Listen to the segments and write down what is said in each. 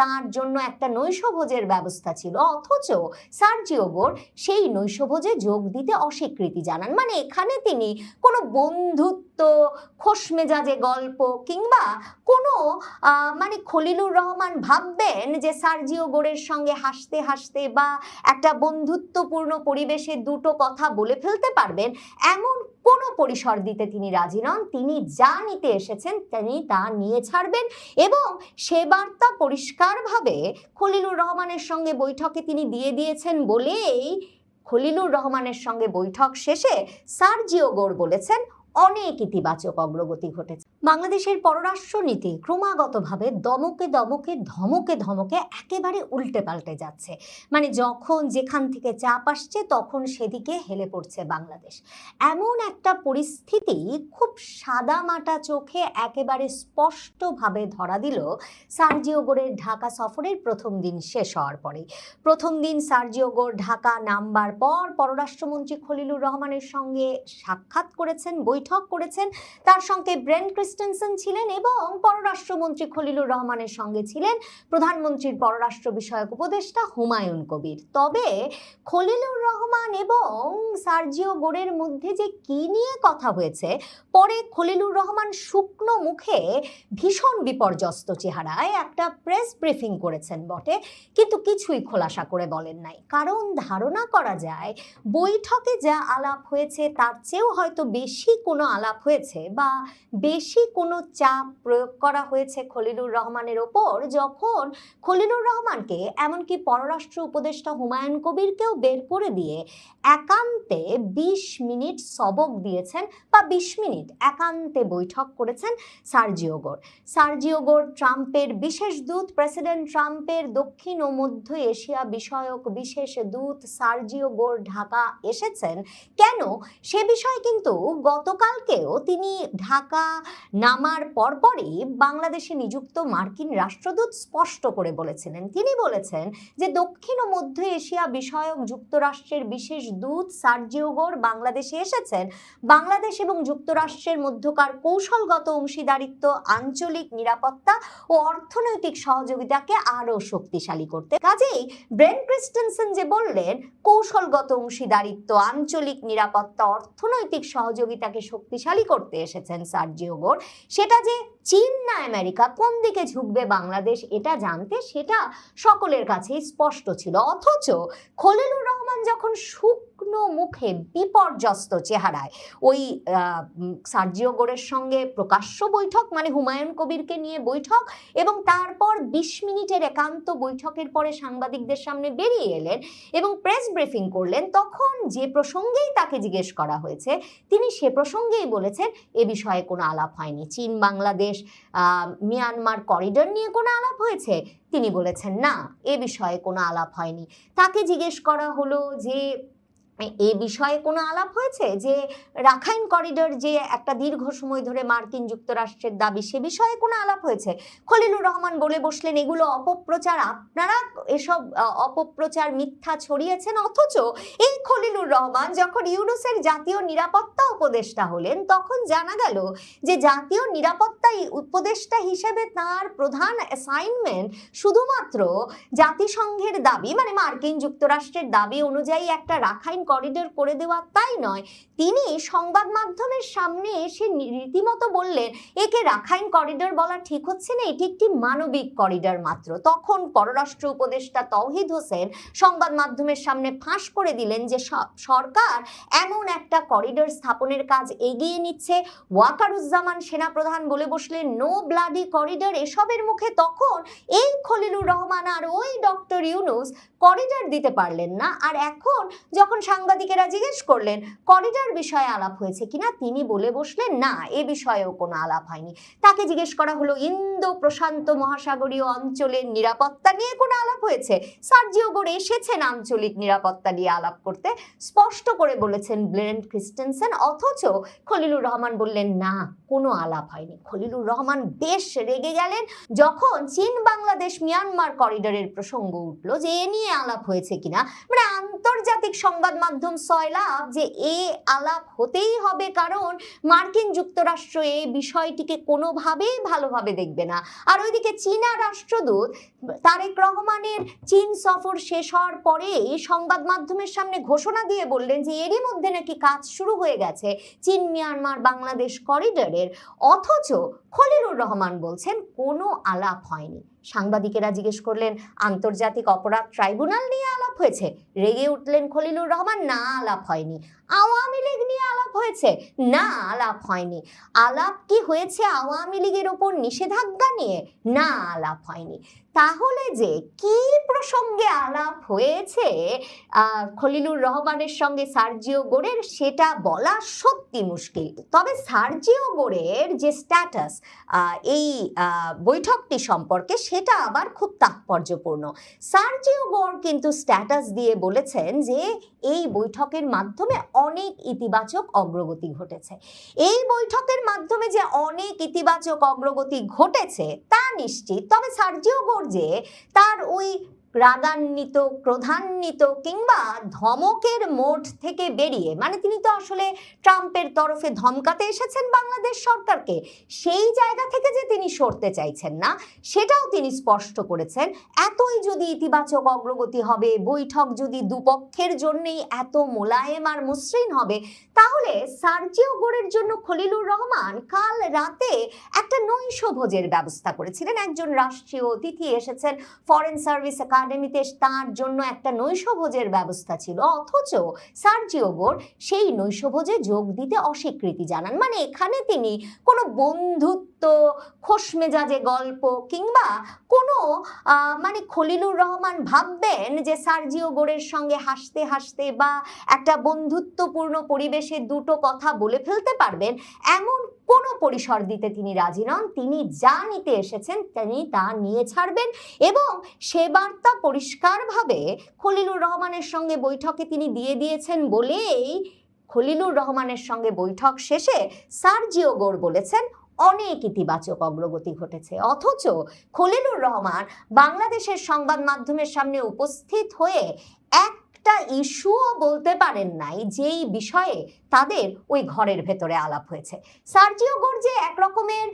তার জন্য একটা নৈশভোজের ব্যবস্থা ছিল, অথচ সার্জিও গোর সেই নৈশভোজে যোগ দিতে অস্বীকৃতি জানান। মানে এখানে তিনি কোনো বন্ধুত্ব, খোশমেজাজে গল্প কিংবা কোনো মানে খলিলুর রহমান ভাববেন যে সার্জিও গোরের সঙ্গে হাসতে হাসতে বা একটা বন্ধুত্বপূর্ণ পরিবেশে দুটো কথা বলে ফেলতে পারবেন, এমন কোনো পরিসর দিতে তিনি রাজি নন। তিনি যা নিতে এসেছেন তিনি তা নিয়ে ছাড়বেন, এবং সে বার্তা পরিষ্কারভাবে খলিলুর রহমানের সঙ্গে বৈঠকে তিনি দিয়ে দিয়েছেন বলেই খলিলুর রহমানের সঙ্গে বৈঠক শেষে সার্জিও গোর বলেছেন অনেক ইতিবাচক অগ্রগতি ঘটেছে। বাংলাদেশের পররাষ্ট্রনীতি ক্রমাগতভাবে দমকে দমকে ধমকে ধমকে একেবারে উল্টে পাল্টে যাচ্ছে। মানে যখন যেখান থেকে চাপ আসছে তখন সেদিকে হেলে পড়ছে বাংলাদেশ। এমন একটা পরিস্থিতি খুব সাদামাটা চোখে একেবারে স্পষ্টভাবে ধরা দিল সার্জিও গোরের ঢাকা সফরের প্রথম দিন শেষ হওয়ার পরে। প্রথম দিন সার্জিও গোর ঢাকা নামবার পর পররাষ্ট্রমন্ত্রী খলিলুর রহমানের সঙ্গে সাক্ষাৎ করেছেন, বৈঠক করেছেন। তার সঙ্গে ব্রেন ক্রিস্টেনসেন ছিলেন এবং পররাষ্ট্রমন্ত্রী খলিলুর রহমানের সঙ্গে ছিলেন প্রধানমন্ত্রীর পররাষ্ট্র বিষয়ক উপদেষ্টা হুমায়ুন কবির। তবে খলিলুর রহমান এবং সার্জিও গোরের মধ্যে যে কি নিয়ে কথা হয়েছে, পরে খলিলুর রহমান শুকনো মুখে ভীষণ বিপর্যস্ত চেহারায় একটা প্রেস ব্রিফিং করেছেন বটে, কিন্তু কিছুই খোলাসা করে বলেন নাই। কারণ ধারণা করা যায় বৈঠকে যা আলাপ হয়েছে তার চেয়েও হয়তো বেশি কোনো আলাপ হয়েছে বা বেশি কোনো চাপ প্রয়োগ করা হয়েছে খলিলুর রহমানের ওপর, যখন খলিলুর রহমানকে এমনকি পররাষ্ট্র উপদেষ্টা হুমায়ুন কবিরকেও বের করে দিয়ে একান্তে 20 মিনিট সবক দিয়েছেন বা 20 মিনিট একান্তে বৈঠক করেছেন সার্জিও গোর। সার্জিও গোর ট্রাম্পের বিশেষ দূত, প্রেসিডেন্ট ট্রাম্পের দক্ষিণ ও মধ্য এশিয়া বিষয়ক বিশেষ দূত সার্জিও গোর ঢাকা এসেছেন কেন, সে বিষয়ে কিন্তু গতকালকেও তিনি ঢাকা নামার পরপরই বাংলাদেশে নিযুক্ত মার্কিন রাষ্ট্রদূত স্পষ্ট করে বলেছিলেন। তিনি বলেছেন যে দক্ষিণ ও মধ্য এশিয়া বিষয়ক যুক্তরাষ্ট্রের বিশেষ দূত সার্জিও গোর বাংলাদেশে এসেছেন বাংলাদেশ এবং যুক্তরাষ্ট্রের মধ্যকার কৌশলগত অংশীদারিত্ব, আঞ্চলিক নিরাপত্তা ও অর্থনৈতিক সহযোগিতাকে আরও শক্তিশালী করতে। কাজেই ব্রেন ক্রিস্টেনসেন যে বললেন কৌশলগত অংশীদারিত্ব, আঞ্চলিক নিরাপত্তা, অর্থনৈতিক সহযোগিতাকে শক্তিশালী করতে এসেছেন সার্জিও গোর, সেটা যে চীন না আমেরিকা, কোন দিকে ঝুঁকবে বাংলাদেশ এটা জানতে সেটা সকলের কাছেই স্পষ্ট ছিল। অথচ খলিলুর রহমান যখন শুকনো মুখে বিপর্যস্ত চেহারায় ওই সার্জিও গোরের সঙ্গে প্রকাশ্য বৈঠক, মানে হুমায়ুন কবিরকে নিয়ে বৈঠক, এবং তারপর 20 মিনিটের একান্ত বৈঠকের পরে সাংবাদিকদের সামনে বেরিয়ে এলেন এবং প্রেস ব্রিফিং করলেন, তখন যে প্রসঙ্গেই তাকে জিজ্ঞেস করা হয়েছে তিনি সে প্রসঙ্গেই বলেছেন এ বিষয়ে কোনো আলাপ হয়নি। চীন বাংলাদেশ মিয়ানমার করিডোর নিয়ে কোনো আলাপ হয়েছে, তিনি বলেছেন না, এ বিষয়ে কোনো আলাপ হয়নি। তাকে জিজ্ঞেস করা হলো যে এ বিষয়ে কোনো আলাপ হয়েছে যে রাখাইন করিডোর যে একটা দীর্ঘ সময় ধরে মার্কিন যুক্তরাষ্ট্রের দাবি, সে বিষয়ে কোনো আলাপ হয়েছে। খলিলুর রহমান বলে বসলেন এগুলো অপপ্রচার, আপনারা এসব অপপ্রচার মিথ্যা ছড়িয়েছেন। অথচ এই খলিলুর রহমান যখন ইউনুসের জাতীয় নিরাপত্তা উপদেষ্টা হলেন তখন জানা গেল যে জাতীয় নিরাপত্তা উপদেষ্টা হিসেবে তার প্রধান অ্যাসাইনমেন্ট শুধুমাত্র জাতিসংঘের দাবি, মানে মার্কিন যুক্তরাষ্ট্রের দাবি অনুযায়ী একটা রাখাইন করিডোর করে দেওয়া, তাই নয়, তিনি সংবাদ মাধ্যমের সামনে এসে রীতিমতো বললেন একে রাখাইন করিডোর বলা ঠিক হচ্ছে না, এটি একটি মানবিক করিডোর মাত্র। তখন পররাষ্ট্র উপদেষ্টা তৌহিদ হোসেন সংবাদ মাধ্যমের সামনে ফাঁস করে দিলেন যে সরকার এমন একটা করিডোর স্থাপনের কাজ এগিয়ে নিচ্ছে। ওয়াকারুজ্জামান সেনাপ্রধান বলে বসলেন নো ব্লাডি করিডোর, এসবের মুখে তখন এই খলিলুর রহমান আর ওই ডক্টর ইউনুস করিডোর দিতে পারলেন না। আর এখন যখন সাংবাদিকেরা জিজ্ঞেস করলেন করিডোর বিষয়ে আলাপ হয়েছে কিনা, তিনি বলে বসলেন না, এ বিষয়েও কোনো আলাপ হয়নি। তাকে জিজ্ঞেস করা হলো ইন্দো প্রশান্ত মহাসাগরীয় অঞ্চলের নিরাপত্তা নিয়ে কোনো আলাপ হয়েছে, সার্জিও গোর এসেছেন আঞ্চলিক নিরাপত্তা নিয়ে আলাপ করতে, স্পষ্ট করে বলেছেন ব্রেন ক্রিস্টেনসেন। অথচ খলিলুর রহমান বললেন না, কোনো আলাপ হয়নি। খলিলুর রহমান বেশ রেগে গেলেন যখন চীন বাংলাদেশ মিয়ানমার করিডোরের প্রসঙ্গ উঠলো যে এ নিয়ে আলাপ হয়েছে কিনা। মানে আন্তর্জাতিক সংবাদ মাধ্যম সয়লাভ যে এ আলাপ হতেই হবে, কারণ মার্কিন যুক্তরাষ্ট্র এই বিষয়টিকে কোনোভাবেই ভালোভাবে দেখবে না। আর ওইদিকে চীনা রাষ্ট্রদূত তারেক রহমানের চীন সফর শেষ হওয়ার পরেই সংবাদ মাধ্যমের সামনে ঘোষণা দিয়ে বললেন যে এরই মধ্যে নাকি কাজ শুরু হয়ে গেছে চীন মিয়ানমার বাংলাদেশ করিডোরের। অথচ খলিলুর রহমান বলছেন কোনো আলাপ হয়নি। সাংবাদিকেরা জিজ্ঞেস করলেন আন্তর্জাতিক অপরাধ ট্রাইব্যুনাল নিয়ে আলাপ হয়েছে? রেগে উঠলেন খলিলুর রহমান, না আলাপ হয়নি। আওয়ামী লীগ নিয়ে আলাপ হয়েছে? না আলাপ হয়নি। আলাপ কি হয়েছে আওয়ামী লীগের ওপর নিষেধাজ্ঞা নিয়ে? না আলাপ হয়নি। তাহলে যে কি প্রসঙ্গে আলাপ হয়েছে খলিলুর রহমানের সঙ্গে সার্জিও গোরের, সেটা বলা সত্যি মুশকিল। তবে সার্জিও গোরের যে স্ট্যাটাস এই বৈঠকটি সম্পর্কে, সেটা আবার খুব তাৎপর্যপূর্ণ। সার্জিও গোর কিন্তু স্ট্যাটাস দিয়ে বলেছেন যে এই বৈঠকের মাধ্যমে অনেক ইতিবাচক অগ্রগতি ঘটেছে। এই বৈঠকের মাধ্যমে যে অনেক ইতিবাচক অগ্রগতি ঘটেছে তা নিশ্চিত। তবে সার্জিও গোর যে তার ওই রাগান্বিত, ক্রোধান্বিত কিংবা ধমকের মোড থেকে বেরিয়ে, মানে তিনি তো আসলে ট্রাম্পের তরফে ধমকাতে এসেছেন বাংলাদেশ সরকারকে, সেই জায়গা থেকে যে তিনি সরতে চাইছেন না সেটাও তিনি স্পষ্ট করেছেন। এতই যদি ইতিবাচক অগ্রগতি হবে, বৈঠক যদি দুপক্ষের জন্যই এত মোলায়েম আর মসৃণ হবে, তাহলে সার্জিও গোরের জন্য খলিলুর রহমান কাল রাতে একটা নৈশভোজের ব্যবস্থা করেছিলেন। একজন রাষ্ট্রীয় অতিথি এসেছেন ফরেন সার্ভিস একাডেমিতে, তার জন্য একটা নৈশভোজের ব্যবস্থা ছিল। অথচ সার্জিও গোর সেই নৈশভোজে যোগ দিতে অস্বীকৃতি জানান। মানে এখানে তিনি কোনো বন্ধুত্ব, খোশমেজাজে গল্প কিংবা কোনো মানে খলিলুর রহমান ভাববেন যে সার্জিও গোরের সঙ্গে হাসতে হাসতে বা একটা বন্ধুত্বপূর্ণ পরিবেশে দুটো কথা বলে ফেলতে পারবেন, এমন কোনো পরিসর দিতে তিনি রাজি নন। তিনি যা নিতে এসেছেন তিনি তা নিয়ে ছাড়বেন। এবং সে বার্তা পরিষ্কারভাবে খলিলুর রহমানের সঙ্গে বৈঠকে তিনি দিয়ে দিয়েছেন বলেই খলিলুর রহমানের সঙ্গে বৈঠক শেষে সার্জিও গোর বলেছেন অনেক ইতিবাচক অগ্রগতি ঘটেছে। অথচ খলিলুর রহমান বাংলাদেশের সংবাদ মাধ্যমের সামনে উপস্থিত হয়ে একটা ইস্যুও বলতে পারেন নাই যেই বিষয়ে তাদের ওই ঘরের ভেতরে আলাপ হয়েছে। সার্জিও গোর যে একরকমের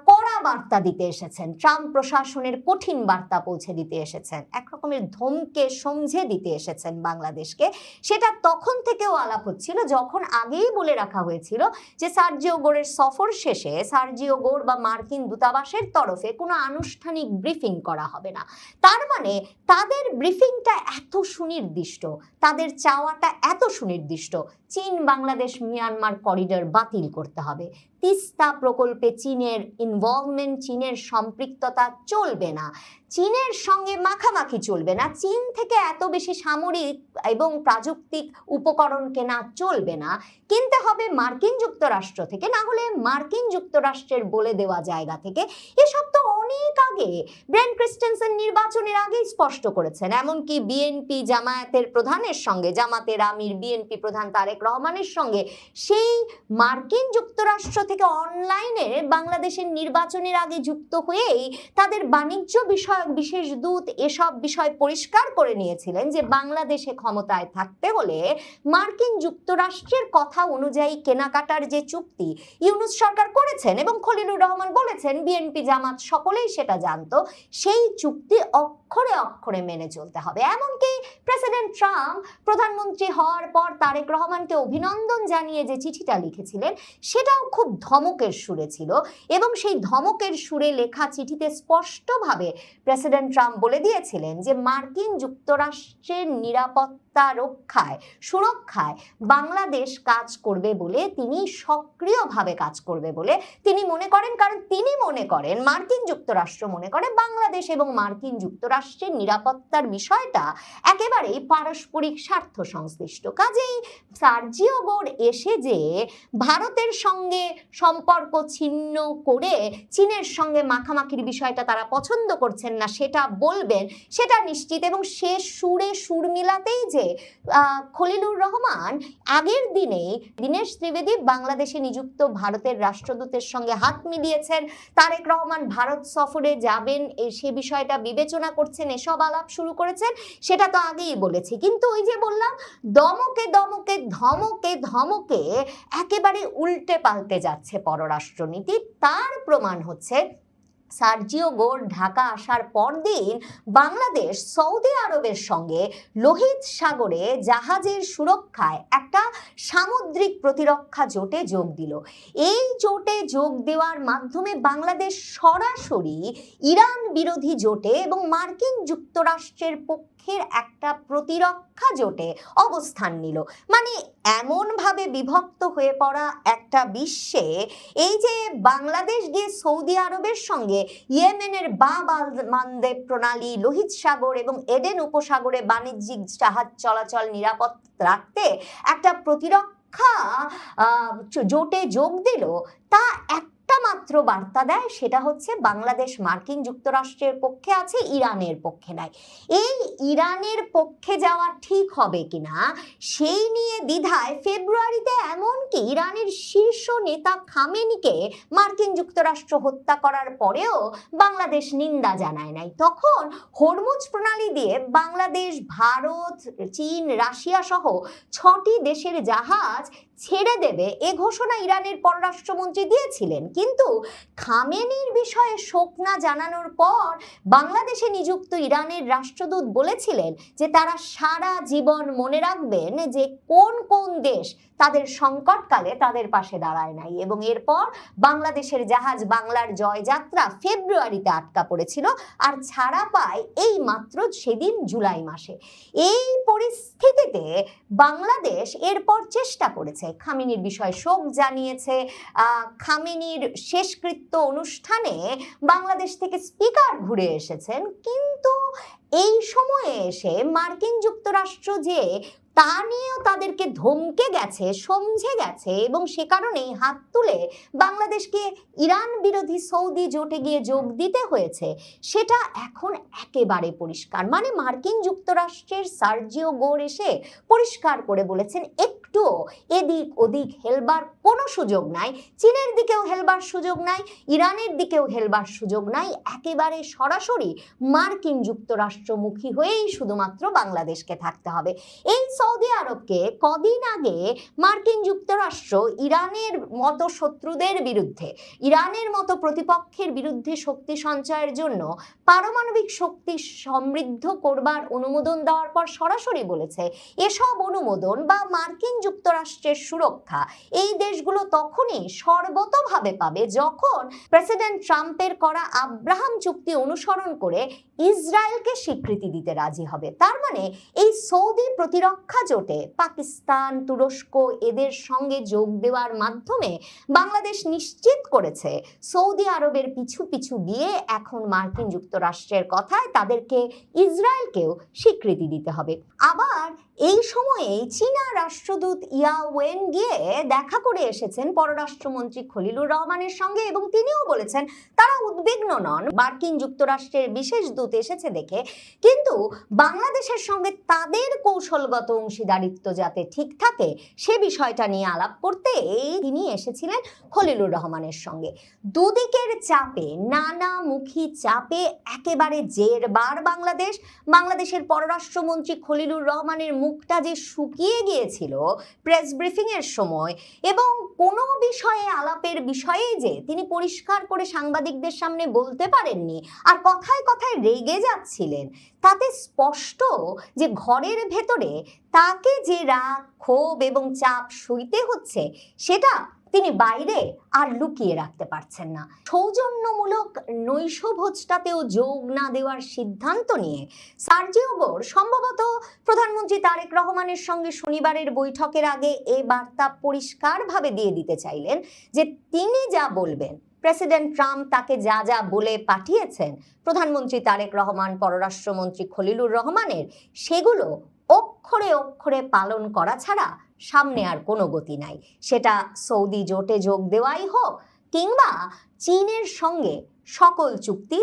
কড়া বার্তা দিতে এসেছেন, ট্রাম্প প্রশাসনের কঠিন বার্তা পৌঁছে দিতে এসেছেন, একরকমের ধমকে সমঝে দিতে এসেছেন বাংলাদেশকে, সেটা তখন থেকেও আলাপ হচ্ছিল, যখন আগেই বলে রাখা হয়েছিল যে সার্জিও গোরের সফর শেষে সার্জিও গোর বা মার্কিন দূতাবাসের তরফে কোনো আনুষ্ঠানিক ব্রিফিং করা হবে না। তার মানে তাদের ব্রিফিংটা এত সুনির্দিষ্ট, তাদের চাওয়াটা এত সুনির্দিষ্ট, চীন বাংলাদেশ মিয়ানমার করিডোর বাতিল করতে হবে, তিস্তা প্রকল্পে চীনের ইনভলভমেন্ট, চীনের সম্পৃক্ততা চলবে না, চীনের সঙ্গে মাখামাখি চলবে না, চীন থেকে এত বেশি সামরিক এবং প্রযুক্তিক উপকরণ কেনা চলবে না, কিনতে হবে মার্কিন যুক্তরাষ্ট্র থেকে, না হলে মার্কিন যুক্তরাষ্ট্রের বলে দেওয়া জায়গা থেকে। এসব তো অনেক আগে ব্রেন ক্রিস্টেনসেন নির্বাচনের আগেই স্পষ্ট করেছেন। এমনকি বিএনপি জামায়াতের প্রধানের সঙ্গে, জামাতের আমির বিএনপি প্রধান তারেক রহমানের সঙ্গে সেই মার্কিন যুক্তরাষ্ট্র থেকে অনলাইনে বাংলাদেশের নির্বাচনের আগে যুক্ত হয়েই তাদের বাণিজ্য বিষয়ক বিশেষ দূত এসব বিষয় পরিষ্কার করে নিয়েছিলেন যে বাংলাদেশে ক্ষমতায় থাকতে হলে মার্কিন যুক্তরাষ্ট্রের কথা অনুযায়ী কেনাকাটার যে চুক্তি ইউনূস সরকার করেছেন, এবং খলিলুর রহমান বলেছেন বিএনপি জামাত সকলেই সেটা জানতো, সেই চুক্তি অক্ষরে অক্ষরে মেনে চলতে হবে। এমনকি প্রেসিডেন্ট ট্রাম্প প্রধানমন্ত্রী হওয়ার পর তারেক রহমানকে অভিনন্দন জানিয়ে যে চিঠিটা লিখেছিলেন সেটাও খুব ধমকের সুরে ছিল, এবং সেই ধমকের সুরে লেখা চিঠিতে স্পষ্টভাবে প্রেসিডেন্ট ট্রাম্প বলে দিয়েছিলেন যে মার্কিন যুক্তরাষ্ট্রের নিরাপত্তা রক্ষায়, সুরক্ষায় বাংলাদেশ কাজ করবে বলে, তিনি সক্রিয়ভাবে কাজ করবে বলে তিনি মনে করেন। কারণ তিনি মনে করেন, মার্কিন যুক্তরাষ্ট্র মনে করে বাংলাদেশ এবং মার্কিন যুক্তরাষ্ট্রের নিরাপত্তার বিষয়টা একেবারেই পারস্পরিক স্বার্থ সংশ্লিষ্ট। কাজেই সার্জিও গোর এসে যে ভারতের সঙ্গে সম্পর্ক ছিন্ন করে চীনের সঙ্গে মাখামাখির বিষয়টা তারা পছন্দ করছেন না সেটা বলবেন সেটা নিশ্চিত। এবং সে সুরে সুর মিলাতেই যে খলিলুর রহমান আগের দিনেই দীনেশ ত্রিবেদী বাংলাদেশে নিযুক্ত ভারতের রাষ্ট্রদূতের সঙ্গে হাত মিলিয়েছেন, তারেক রহমান ভারত সফরে যাবেন সে বিষয়টা বিবেচনা করছেন, এসব আলাপ শুরু করেছেন, সেটা তো আগেই বলেছি। কিন্তু ওই যে বললাম, দমকে দমকে ধমকে ধমকে একেবারে উল্টে পাল্টে যাচ্ছে পররাষ্ট্রনীতি। তার প্রমাণ হচ্ছে সার্জিও গোর ঢাকা আসার পরদিন বাংলাদেশ সৌদি আরবের সঙ্গে লোহিত সাগরে জাহাজের সুরক্ষায় একটা সামুদ্রিক প্রতিরক্ষা জোটে যোগ দিল। এই জোটে যোগ দেওয়ার মাধ্যমে বাংলাদেশ সরাসরি ইরান বিরোধী জোটে এবং মার্কিন যুক্তরাষ্ট্রের পক্ষের একটা প্রতিরক্ষা জোটে অবস্থান নিল। মানে এমনভাবে বিভক্ত হয়ে পড়া একটা বিশ্বে এই যে বাংলাদেশ গিয়ে সৌদি আরবের সঙ্গে ইয়েমেনের বাব আল মানদেব প্রণালী, লোহিত সাগর এবং এডেন উপসাগরে বাণিজ্যিক জাহাজ চলাচল নিরাপদ রাখতে একটা প্রতিরক্ষা জোটে যোগ দিল, তা একটা মাত্র বার্তা দেয়, সেটা হচ্ছে বাংলাদেশ মার্কিন যুক্তরাষ্ট্রের পক্ষে আছে, ইরানের পক্ষে নাই। এই ইরানের পক্ষে যাওয়া ঠিক হবে কিনা সেই নিয়ে দ্বিধায় ফেব্রুয়ারিতে এমনকি ইরানের শীর্ষ নেতা খামেনিকে মার্কিন যুক্তরাষ্ট্র হত্যা করার পরেও বাংলাদেশ নিন্দা জানায় নাই। তখন হরমুজ প্রণালী দিয়ে বাংলাদেশ, ভারত, চীন, রাশিয়া সহ 6টি দেশের জাহাজ ছেড়ে দেবে এ ঘোষণা ইরানের পররাষ্ট্রমন্ত্রী দিয়েছিলেন। কিন্তু খামেনির বিষয়ে শোক না জানানোর পর বাংলাদেশে নিযুক্ত ইরানের রাষ্ট্রদূত বলেছিলেন যে তারা সারা জীবন মনে রাখবেন যে কোন কোন দেশ তাদের সংকটকালে তাদের পাশে দাঁড়ায় নাই। এবং এরপর বাংলাদেশের জাহাজ বাংলার জয়যাত্রা ফেব্রুয়ারিতে আটকা পড়েছিল আর ছাড়া পায় এই মাত্র সেদিন জুলাই মাসে। এই পরিস্থিতিতে বাংলাদেশ এরপর চেষ্টা করেছে, খামেনির বিষয়ে শোক জানিয়েছে। খামেনির শেষকৃত্য অনুষ্ঠানে বাংলাদেশ থেকে স্পিকার ঘুরে এসেছেন, কিন্তু এই সময়ে এসে মার্কিন যুক্তরাষ্ট্র যে তা নিয়েও তাদেরকে ধমকে গেছে, সমঝে গেছে এবং সে কারণেই হাত তুলে বাংলাদেশকে ইরান বিরোধী সৌদি জোটে গিয়ে যোগ দিতে হয়েছে, সেটা এখন একেবারে পরিষ্কার। মানে মার্কিন যুক্তরাষ্ট্রের সার্জিও গোর এসে পরিষ্কার করে বলেছেন একটু এদিক ওদিক হেলবার কোনো সুযোগ নাই, চীনের দিকেও হেলবার সুযোগ নাই, ইরানের দিকেও হেলবার সুযোগ নাই, একেবারে সরাসরি মার্কিন যুক্তরাষ্ট্রমুখী হয়েই শুধুমাত্র বাংলাদেশকে থাকতে হবে। এই সৌদি আরবকে কদিন আগে মার্কিন যুক্তরাষ্ট্র ইরানের মতো শত্রুদের বিরুদ্ধে, ইরানের মতো প্রতিপক্ষের বিরুদ্ধে শক্তি সঞ্চয়ের জন্য পারমাণবিক শক্তি সমৃদ্ধ করবার অনুমোদন দেওয়ার পর সরাসরি বলেছে এসব অনুমোদন বা মার্কিন যুক্তরাষ্ট্রের সুরক্ষা এই দেশগুলো তখনই সর্বতোভাবে পাবে যখন প্রেসিডেন্ট ট্রাম্পের করা আব্রাহাম চুক্তি অনুসরণ করে ইসরায়েলকে স্বীকৃতি দিতে রাজি হবে। তার মানে এই সৌদি প্রতিরক্ষা জোটে পাকিস্তান, তুরস্ক এদের সঙ্গে যোগ দেওয়ার মাধ্যমে বাংলাদেশ নিশ্চিত করেছে সৌদি আরবের পিছু পিছু গিয়ে এখন মার্কিন যুক্তরাষ্ট্রের কথায় তাদেরকে ইসরায়েলকেও স্বীকৃতি দিতে হবে। আবার এই সময়ে চীনা রাষ্ট্রদূত ইয়া ওয়েন গিয়ে দেখা করে এসেছেন পররাষ্ট্রমন্ত্রী খলিলুর রহমানের সঙ্গে এবং তিনিও বলেছেন তারা উদ্বিগ্ন নন মার্কিন যুক্তরাষ্ট্রের বিশেষ দূত এসেছে দেখে, কিন্তু বাংলাদেশের সঙ্গে তাদের কৌশলগত অংশীদারিত্ব যাতে ঠিক থাকে সে বিষয়টা নিয়ে আলাপ করতে তিনি এসেছিলেন খলিলুর রহমানের সঙ্গে। দুদিকের চাপে, নানামুখী চাপে একেবারে জেরবার বাংলাদেশের পররাষ্ট্রমন্ত্রী খলিলুর রহমানের মুখটা যে শুকিয়ে গিয়েছিল প্রেস ব্রিফিং এর সময় এবং কোনো বিষয়ে আলাপের বিষয়ে যে তিনি পরিষ্কার করে সাংবাদিকদের সামনে বলতে পারেননি আর কথায় কথায় রেগে যাচ্ছিলেন, তাতে স্পষ্ট যে ঘরের ভেতরে তাকে যে রাগ, ক্ষোভ এবং চাপ সইতে হচ্ছে সেটা তিনি বাইরে আর লুকিয়ে রাখতে পারছেন না। সৌজন্যমূলক নৈশভোজটাতেও যোগ না দেওয়ার সিদ্ধান্ত নিয়ে সার্জিও গোর সম্ভবত প্রধানমন্ত্রী তারেক রহমানের সঙ্গে শনিবারের বৈঠকের আগে এই বার্তা পরিষ্কারভাবে দিয়ে দিতে চাইলেন যে তিনি যা বলবেন, প্রেসিডেন্ট ট্রাম্প তাকে যা যা বলে পাঠিয়েছেন প্রধানমন্ত্রী তারেক রহমান, পররাষ্ট্রমন্ত্রী খলিলুর রহমানের, সেগুলো অক্ষরে অক্ষরে পালন করা ছাড়া সামনে আর কোনো গতি নাই। সেটা সৌদি জোটে যোগ দেওয়াই হোক কিংবা চীনের সঙ্গে সকল চুক্তি